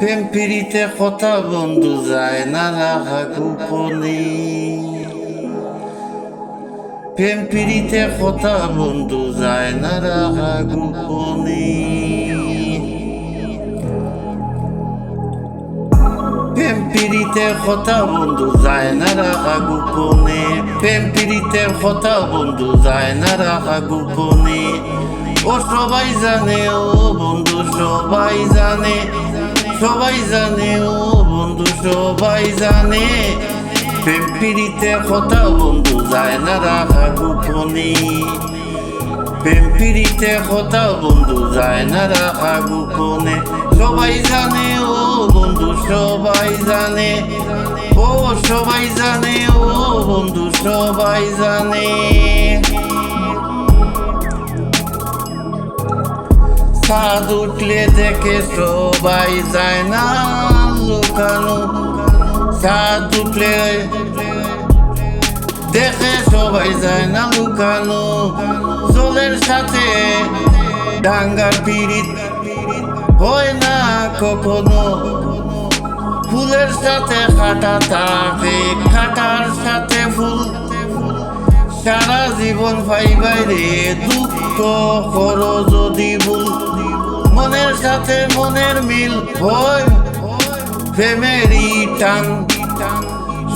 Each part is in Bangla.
প্রেম পিড়িতে কথা বন্ধু যায় না রাখা গোপনে। প্রেম পিড়িতে কথা বন্ধু যায় না রাখা গোপনে। প্রেম পিড়িতে কথা বন্ধু যায় না রাখা গোপনে। প্রেম পিড়িতে কথা বন্ধু যায় না রাখা গোপনে। ও সবাই জানে, ও বন্ধু সবাই জানে, সবাই জানে, ও বন্ধু সবাই জানে। প্রেম পিড়িতে কথা বন্ধু যায় না রাখা গোপনে। প্রেম পিড়িতে কথা বন্ধু যায় না রাখা গোপনে। সবাই জানে, ও বন্ধু সবাই জানে, ও সবাই জানে, ও বন্ধু সবাই জানে। চাঁদ উঠলে দেখে সবাই যায় না লুকানো। চাঁদ উঠলে দেখে সবাই যায় না লুকানো। জলের সাথে ডাঙ্গার পিড়িত হয় না কখনো। ফুলের সাথে কাটা থাকে, কাটার সাথে ফুল। সারা জীবন পাইবাই রে দুঃখ করো যদি ভুল। মনের সাথে মনের মিল হয় প্রেমেরই টান।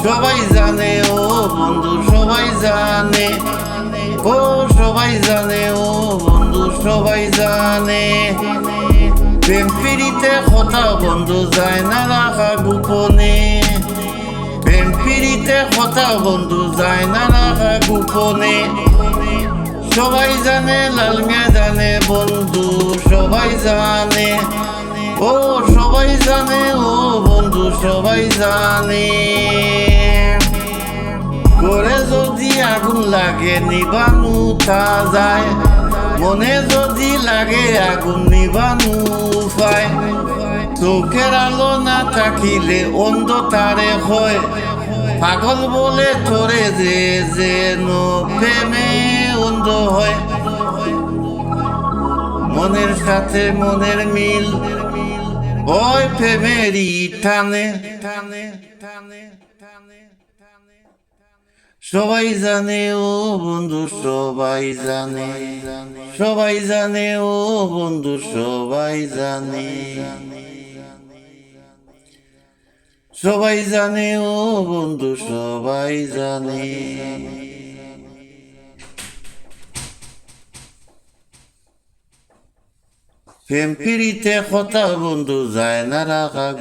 সবাই জানে, ও বন্ধু সবাই জানে, ও সবাই জানে, ও বন্ধু সবাই জানে। প্রেম পিড়িতে কথা বন্ধু যায় না রাখা গোপনে। প্রেম পিড়িতে কথা বন্ধু যায় না রাখা গোপনে। সবাই জানে, লাল মিয়া জানে, বন্ধু সবাই জানে, ও সবাই জানে, ও বন্ধু সবাই জানে। ঘরে যদি আগুন লাগে নিবানু তা যায়, মনে যদি লাগে আগুন নিবানু উপায়। চোখের আলো না থাকিলে অন্ধকারে হয়, পাগল বলে তোরে যে যেন প্রেমে অন্ধ হয়। মনের সাথে মনের মিল ওই প্রেমেরই টানে টানে টানে টানে টানে। সবাই জানে, ও বন্ধু সবাই জানে, সবাই জানে, ও বন্ধু সবাই জানে, সবাই জানে, ও বন্ধু সবাই জানে। প্রেম পিড়িতে কথা বন্ধু যায় না রাখা